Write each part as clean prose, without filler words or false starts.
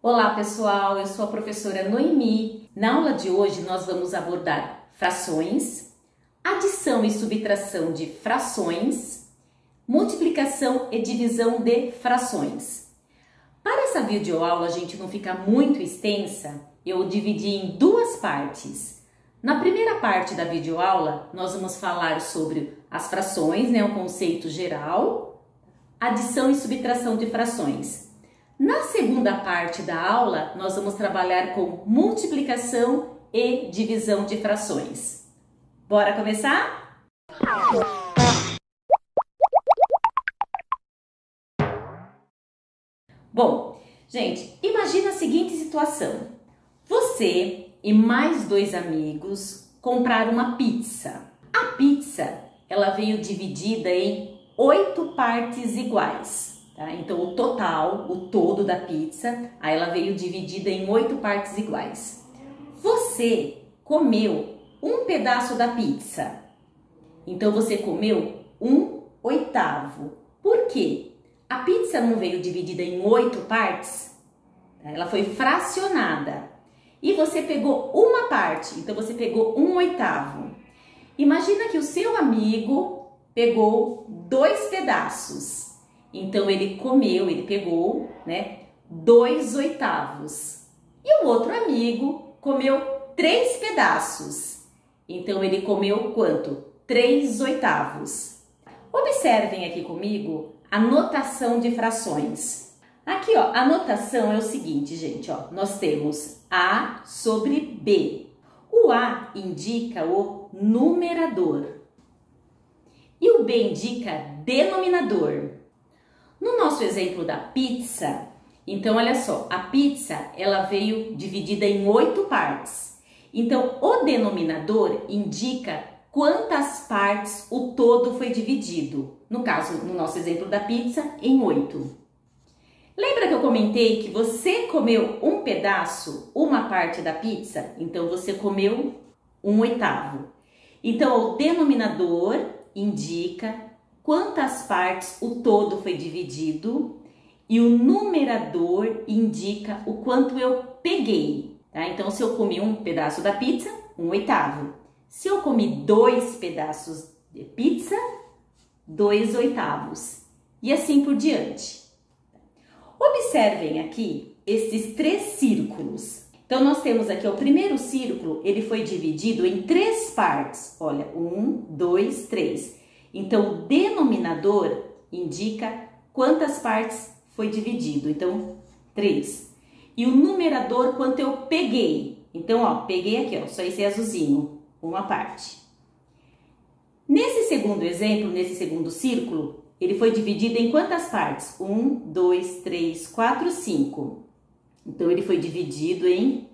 Olá pessoal, eu sou a professora Noemi. Na aula de hoje nós vamos abordar frações, adição e subtração de frações, multiplicação e divisão de frações. Para essa videoaula a gente não ficar muito extensa, eu dividi em duas partes. Na primeira parte da videoaula nós vamos falar sobre as frações, um conceito geral, adição e subtração de frações. Na segunda parte da aula, nós vamos trabalhar com multiplicação e divisão de frações. Bora começar? Bom, gente, imagina a seguinte situação. Você e mais dois amigos compraram uma pizza. A pizza, ela veio dividida em 8 partes iguais. Tá? Então, o total, o todo da pizza, aí ela veio dividida em 8 partes iguais. Você comeu um pedaço da pizza. Então, você comeu 1/8. Por quê? A pizza não veio dividida em 8 partes, ela foi fracionada. E você pegou uma parte, então você pegou 1/8. Imagina que o seu amigo pegou 2 pedaços. Então, ele pegou, 2/8. E o outro amigo comeu 3 pedaços. Então, ele comeu quanto? 3/8. Observem aqui comigo a notação de frações. Aqui, ó, a notação é o seguinte, gente, ó. Nós temos A sobre B. O A indica o numerador. E o B indica denominador. No nosso exemplo da pizza, então olha só, a pizza ela veio dividida em 8 partes. Então o denominador indica quantas partes o todo foi dividido. No caso, no nosso exemplo da pizza, em 8. Lembra que eu comentei que você comeu um pedaço, uma parte da pizza? Então você comeu 1/8. Então o denominador indica quantas partes o todo foi dividido e o numerador indica o quanto eu peguei, tá? Então, se eu comi um pedaço da pizza, 1/8. Se eu comi 2 pedaços de pizza, 2/8. E assim por diante. Observem aqui esses 3 círculos. Então, nós temos aqui o primeiro círculo, ele foi dividido em 3 partes. Olha, 1, 2, 3. Então, o denominador indica quantas partes foi dividido. Então, 3. E o numerador, quanto eu peguei. Então, ó, peguei aqui, ó, só esse azulzinho, uma parte. Nesse segundo exemplo, nesse segundo círculo, ele foi dividido em quantas partes? 1, 2, 3, 4, 5. Então, ele foi dividido em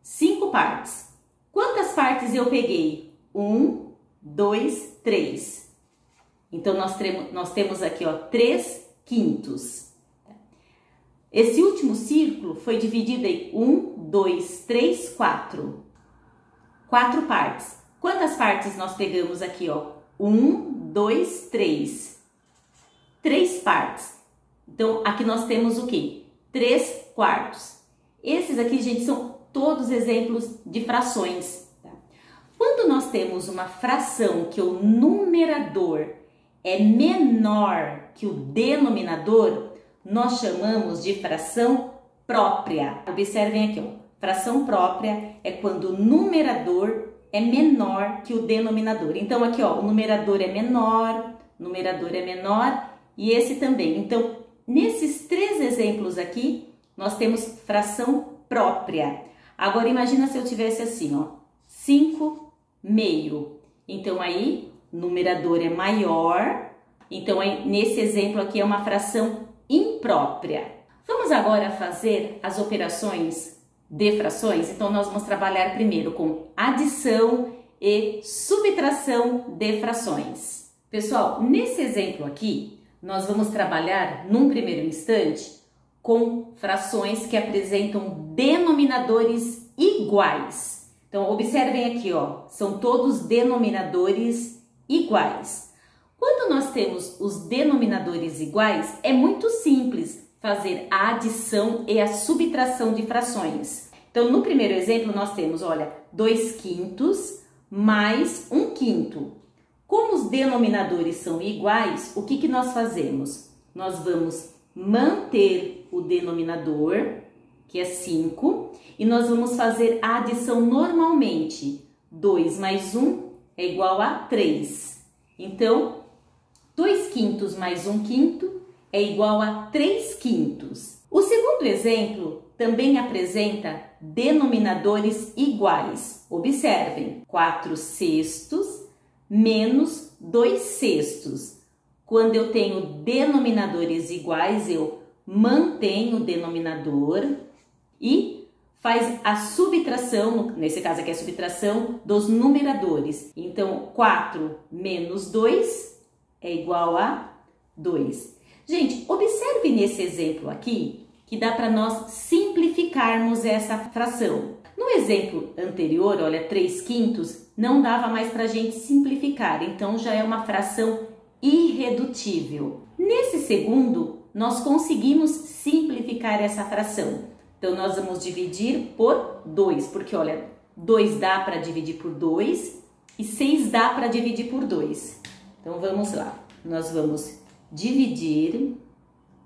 5 partes. Quantas partes eu peguei? 1, 2, 3. Então, nós temos aqui, ó, 3/5. Esse último círculo foi dividido em 1, 2, 3, 4. 4 partes. Quantas partes nós pegamos aqui, ó? 1, 2, 3. 3 partes. Então, aqui nós temos o quê? 3/4. Esses aqui, gente, são todos exemplos de frações. Tá? Quando nós temos uma fração que o numerador é menor que o denominador, nós chamamos de fração própria. Observem aqui, ó. Fração própria é quando o numerador é menor que o denominador. Então, aqui, ó, o numerador é menor e esse também. Então, nesses 3 exemplos aqui, nós temos fração própria. Agora, imagina se eu tivesse assim, ó, 5/2. Então, aí, numerador é maior, então nesse exemplo aqui é uma fração imprópria. Vamos agora fazer as operações de frações? Então, nós vamos trabalhar primeiro com adição e subtração de frações. Pessoal, nesse exemplo aqui, nós vamos trabalhar num primeiro instante com frações que apresentam denominadores iguais. Então, observem aqui, ó, são todos denominadores iguais. Quando nós temos os denominadores iguais, é muito simples. fazer a adição e a subtração de frações. Então, no primeiro exemplo, nós temos, olha, 2/5 mais 1/5. Como os denominadores são iguais, o que nós fazemos? Nós vamos manter o denominador, que é 5, e nós vamos fazer a adição normalmente. 2 mais 1 é igual a 3. Então, 2/5 mais 1/5 é igual a 3/5. O segundo exemplo também apresenta denominadores iguais. Observem, 4/6 menos 2/6. Quando eu tenho denominadores iguais, eu mantenho o denominador e faz a subtração, nesse caso aqui é a subtração dos numeradores. Então, 4 menos 2 é igual a 2. Gente, observe nesse exemplo aqui que dá para nós simplificarmos essa fração. No exemplo anterior, olha, 3/5, não dava mais para a gente simplificar, então já é uma fração irredutível. Nesse segundo, nós conseguimos simplificar essa fração. Então, nós vamos dividir por 2, porque olha, 2 dá para dividir por 2 e 6 dá para dividir por 2. Então, vamos lá. Nós vamos dividir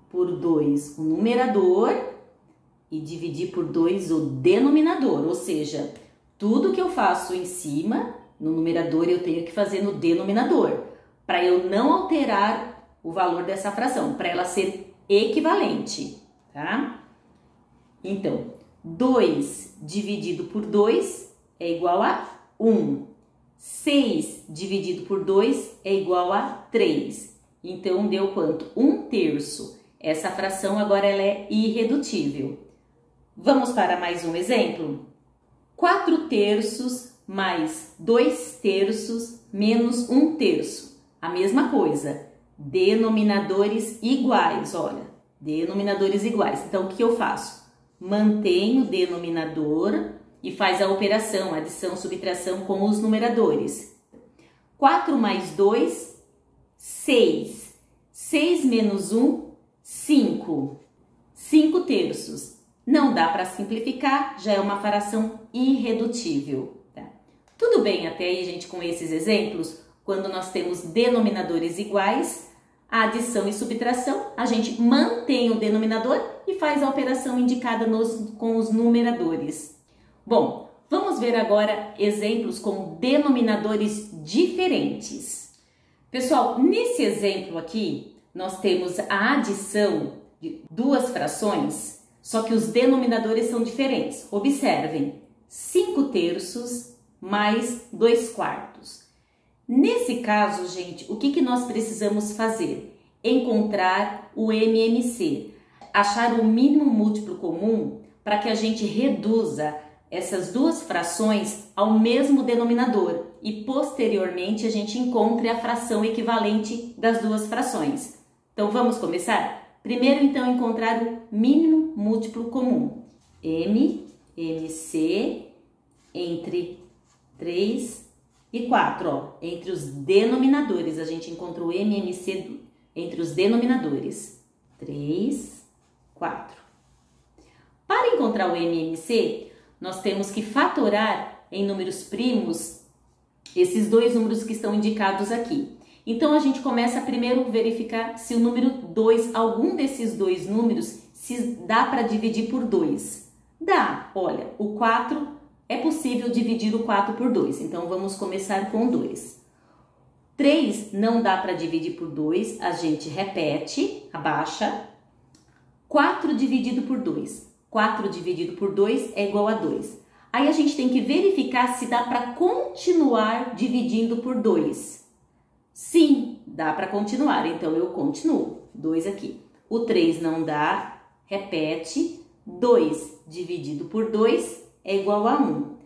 por 2 o numerador e dividir por 2 o denominador, ou seja, tudo que eu faço em cima, no numerador, eu tenho que fazer no denominador, para eu não alterar o valor dessa fração, para ela ser equivalente, tá? Então, 2 dividido por 2 é igual a 1. 6 dividido por 2 é igual a 3. Então, deu quanto? 1/3. Essa fração agora ela é irredutível. Vamos para mais um exemplo? 4/3 mais 2/3 menos 1/3. A mesma coisa. Denominadores iguais, olha. Denominadores iguais. Então, o que eu faço? Mantenho o denominador e faz a operação, adição, subtração com os numeradores. 4 mais 2, 6. 6 menos 1, 5. 5/3. Não dá para simplificar, já é uma fração irredutível. Tá? Tudo bem até aí, gente, com esses exemplos? Quando nós temos denominadores iguais, a adição e subtração, a gente mantém o denominador e faz a operação indicada com os numeradores. Bom, vamos ver agora exemplos com denominadores diferentes. Pessoal, nesse exemplo aqui, nós temos a adição de duas frações, só que os denominadores são diferentes. Observem, 5/3 mais 2/4. Nesse caso, gente, o que nós precisamos fazer? Encontrar o MMC, achar o mínimo múltiplo comum para que a gente reduza essas duas frações ao mesmo denominador e posteriormente a gente encontre a fração equivalente das duas frações. Então vamos começar? Primeiro, então, encontrar o mínimo múltiplo comum. MMC entre 3 e 4, ó, entre os denominadores, a gente encontrou o MMC entre os denominadores. 3, 4. Para encontrar o MMC, nós temos que fatorar em números primos esses dois números que estão indicados aqui. Então, a gente começa primeiro a verificar se o número 2, algum desses dois números, se dá para dividir por 2. Dá, olha, o 4... é possível dividir o 4 por 2, então vamos começar com 2. 3 não dá para dividir por 2, a gente repete, abaixa. 4 dividido por 2. 4 dividido por 2 é igual a 2. Aí a gente tem que verificar se dá para continuar dividindo por 2. Sim, dá para continuar, então eu continuo. 2 aqui. O 3 não dá, repete. 2 dividido por 2 é igual a 1.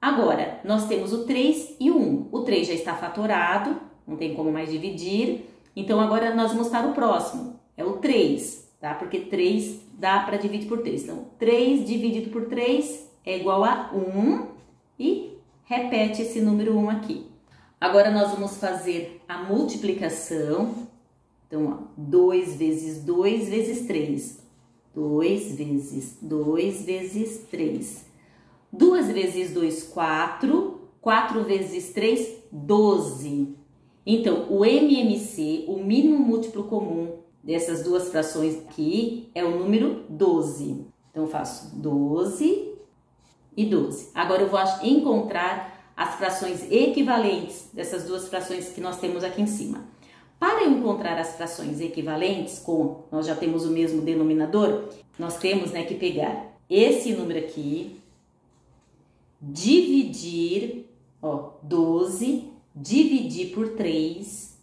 Agora, nós temos o 3 e o 1. O 3 já está fatorado, não tem como mais dividir. Então, agora nós vamos para o próximo. É o 3, tá? Porque 3 dá para dividir por 3. Então, 3 dividido por 3 é igual a 1. E repete esse número 1 aqui. Agora, nós vamos fazer a multiplicação. Então, ó, 2 vezes 2 vezes 3. 2 vezes 2 vezes 3. 2 vezes 2, 4. 4 vezes 3, 12. Então, o MMC, o mínimo múltiplo comum dessas duas frações aqui, é o número 12. Então, eu faço 12 e 12. Agora, eu vou encontrar as frações equivalentes dessas duas frações que nós temos aqui em cima. Para eu encontrar as frações equivalentes, como nós já temos o mesmo denominador, nós temos, né, que pegar esse número aqui, dividir, ó, 12, dividir por 3.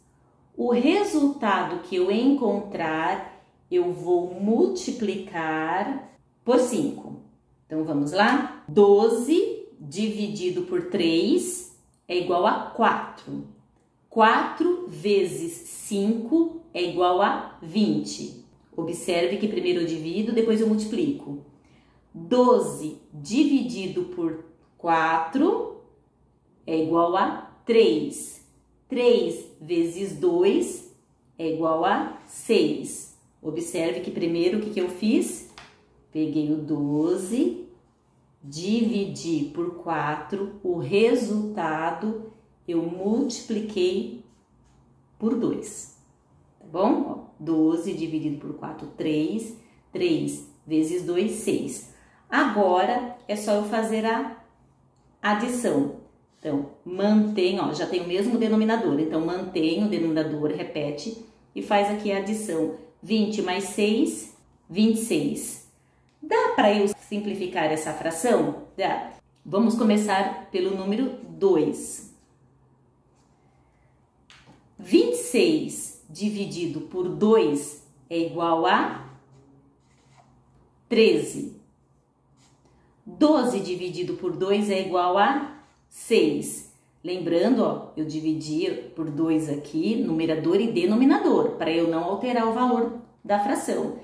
O resultado que eu encontrar, eu vou multiplicar por 5. Então, vamos lá? 12 dividido por 3 é igual a 4. 4 vezes 5 é igual a 20. Observe que primeiro eu divido, depois eu multiplico. 12 dividido por 4 é igual a 3. 3 vezes 2 é igual a 6. Observe que primeiro o que eu fiz? Peguei o 12, dividi por 4, o resultado eu multipliquei por 2. Tá bom? 12 dividido por 4, 3. 3 vezes 2, 6. Agora é só eu fazer a adição. Então, mantém, ó, já tem o mesmo denominador. Então, mantém o denominador, repete e faz aqui a adição. 20 mais 6, 26. Dá para eu simplificar essa fração? Dá. Vamos começar pelo número 2. 26 dividido por 2 é igual a 13. 12 dividido por 2 é igual a 6. Lembrando, ó, eu dividi por 2 aqui, numerador e denominador, para eu não alterar o valor da fração.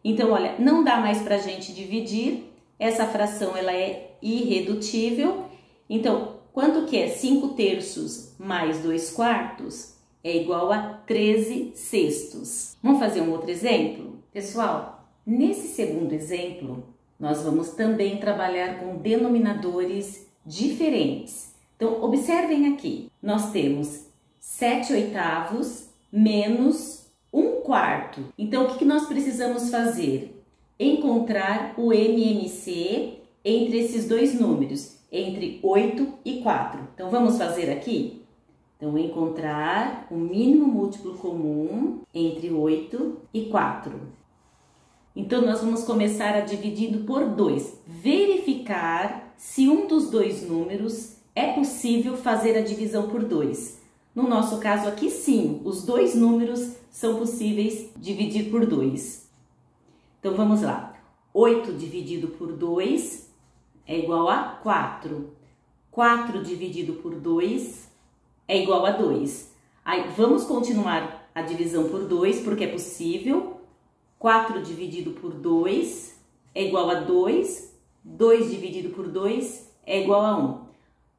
Então, olha, não dá mais para a gente dividir, essa fração ela é irredutível. Então, quanto que é 5 terços mais 2 quartos? É igual a 13 sextos. Vamos fazer um outro exemplo? Pessoal, nesse segundo exemplo, nós vamos também trabalhar com denominadores diferentes. Então, observem aqui, nós temos 7 oitavos menos 1 quarto. Então, o que nós precisamos fazer? Encontrar o MMC entre esses dois números, entre 8 e 4. Então, vamos fazer aqui? Então, encontrar o mínimo múltiplo comum entre 8 e 4. Então, nós vamos começar a dividindo por 2. Verificar se um dos dois números é possível fazer a divisão por 2. No nosso caso aqui, sim, os dois números são possíveis dividir por 2. Então, vamos lá. 8 dividido por 2 é igual a 4. 4 dividido por 2 é igual a 2. Aí, vamos continuar a divisão por 2, porque é possível. 4 dividido por 2 é igual a 2. 2 dividido por 2 é igual a 1.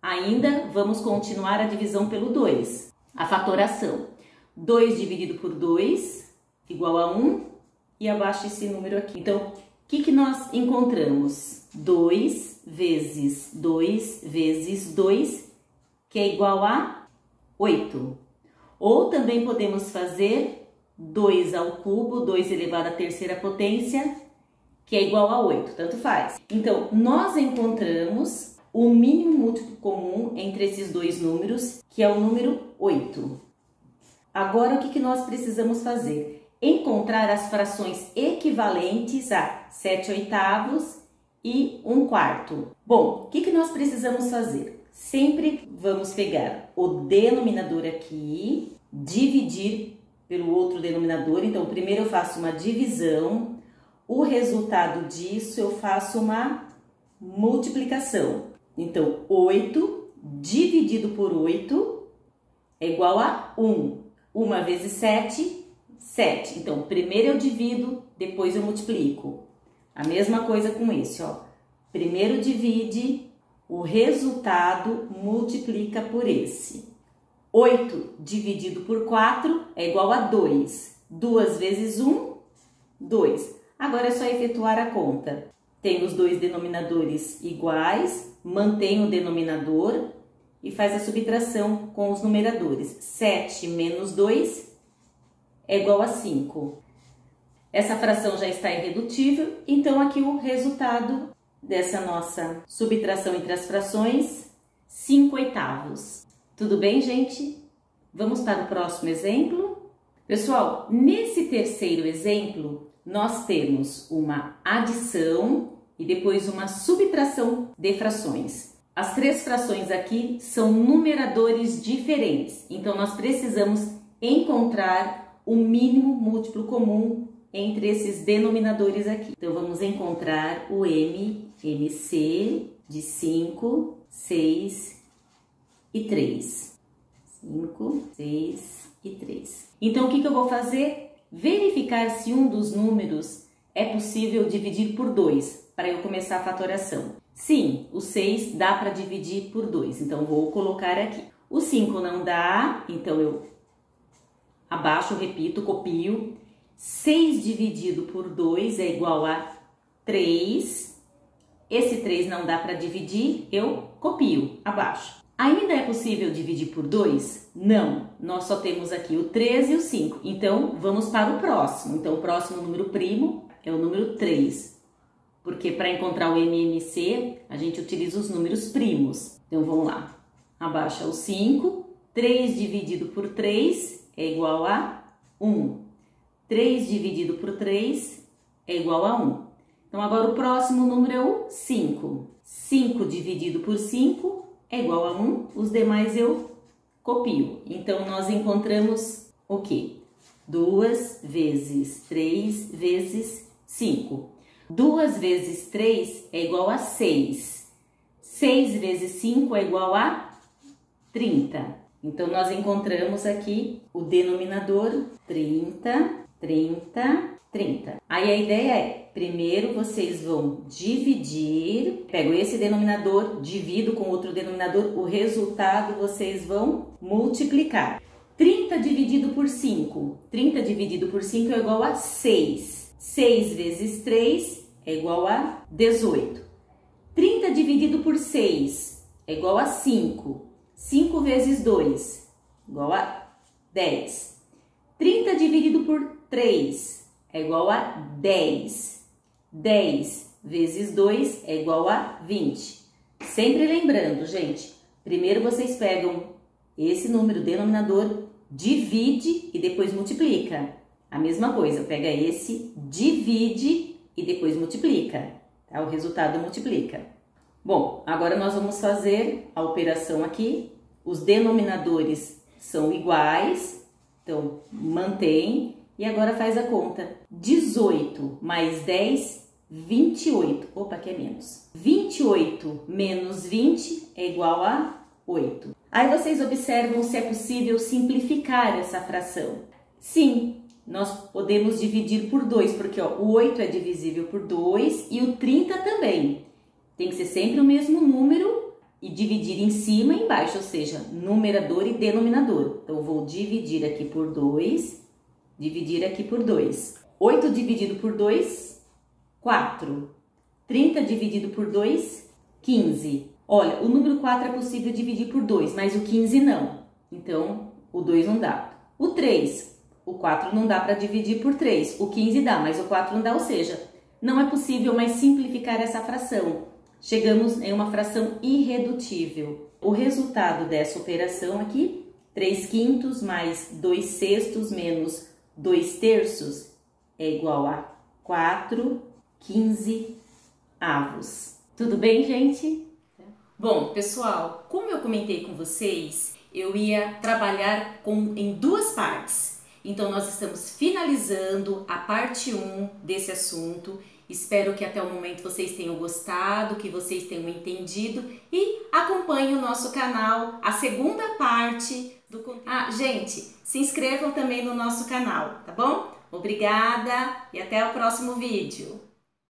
Ainda vamos continuar a divisão pelo 2. A fatoração. 2 dividido por 2 igual a 1. E abaixo esse número aqui. Então, o que nós encontramos? 2 vezes 2 vezes 2, que é igual a 8. Ou também podemos fazer 2 ao cubo, 2 elevado à terceira potência, que é igual a 8, tanto faz. Então, nós encontramos o mínimo múltiplo comum entre esses dois números, que é o número 8. Agora, o que nós precisamos fazer? Encontrar as frações equivalentes a 7 oitavos e 1 quarto. Bom, o que nós precisamos fazer? Sempre vamos pegar o denominador aqui, dividir pelo outro denominador. Então, primeiro eu faço uma divisão, o resultado disso eu faço uma multiplicação. Então, 8 dividido por 8 é igual a 1. 1 vezes 7, 7. Então, primeiro eu divido, depois eu multiplico. A mesma coisa com esse, ó. Primeiro divide, o resultado multiplica por esse. 8 dividido por 4 é igual a 2. 2 vezes 1, 2. Agora é só efetuar a conta. Tem os dois denominadores iguais, mantém o denominador e faz a subtração com os numeradores. 7 menos 2 é igual a 5. Essa fração já está irredutível, então aqui o resultado dessa nossa subtração entre as frações, 5/8. Tudo bem, gente? Vamos para o próximo exemplo? Pessoal, nesse terceiro exemplo, nós temos uma adição e depois uma subtração de frações. As três frações aqui são numeradores diferentes, então nós precisamos encontrar o mínimo múltiplo comum entre esses denominadores aqui. Então vamos encontrar o MC de 5, 6 e 3. 5, 6 e 3. Então o que eu vou fazer? Verificar se um dos números é possível dividir por 2, para eu começar a fatoração. Sim, o 6 dá para dividir por 2, então vou colocar aqui. O 5 não dá, então eu abaixo, repito, copio. 6 dividido por 2 é igual a 3. Esse 3 não dá para dividir, eu copio abaixo. Ainda é possível dividir por 2? Não, nós só temos aqui o 3 e o 5. Então, vamos para o próximo. Então, o próximo número primo é o número 3. Porque para encontrar o MMC, a gente utiliza os números primos. Então, vamos lá. Abaixa o 5. 3 dividido por 3 é igual a 1. 3 dividido por 3 é igual a 1. Então, agora o próximo número é o 5. 5 dividido por 5 é igual a 1. Os demais eu copio. Então, nós encontramos o quê? 2 vezes 3 vezes 5. 2 vezes 3 é igual a 6. 6 vezes 5 é igual a 30. Então, nós encontramos aqui o denominador 30, 30, 30. Aí a ideia é, primeiro vocês vão dividir, pego esse denominador, divido com outro denominador, o resultado vocês vão multiplicar. 30 dividido por 5. 30 dividido por 5 é igual a 6. 6 vezes 3 é igual a 18. 30 dividido por 6 é igual a 5. 5 vezes 2 igual a 10. 30 dividido por 3 é igual a 10. 10 vezes 2 é igual a 20. Sempre lembrando, gente, primeiro vocês pegam esse número denominador, divide e depois multiplica. A mesma coisa, pega esse, divide e depois multiplica, tá? O resultado multiplica. Bom, agora nós vamos fazer a operação aqui. Os denominadores são iguais, então mantém. E agora faz a conta. 18 mais 10, 28. Opa, aqui é menos. 28 menos 20 é igual a 8. Aí vocês observam se é possível simplificar essa fração. Sim, nós podemos dividir por 2, porque ó, o 8 é divisível por 2 e o 30 também. Tem que ser sempre o mesmo número e dividir em cima e embaixo, ou seja, numerador e denominador. Então, eu vou dividir aqui por 2, dividir aqui por 2. 8 dividido por 2, 4. 30 dividido por 2, 15. Olha, o número 4 é possível dividir por 2, mas o 15 não. Então, o 2 não dá. O 3, o 4 não dá para dividir por 3. O 15 dá, mas o 4 não dá, ou seja, não é possível mais simplificar essa fração. Chegamos em uma fração irredutível. O resultado dessa operação aqui, 3/5 mais 2/6 menos 2/3 é igual a 4/15. Tudo bem, gente? Bom, pessoal, como eu comentei com vocês, eu ia trabalhar em duas partes. Então, nós estamos finalizando a parte 1 desse assunto. Espero que até o momento vocês tenham gostado, que vocês tenham entendido e acompanhem o nosso canal, a segunda parte do conteúdo. Ah, gente, se inscrevam também no nosso canal, tá bom? Obrigada e até o próximo vídeo.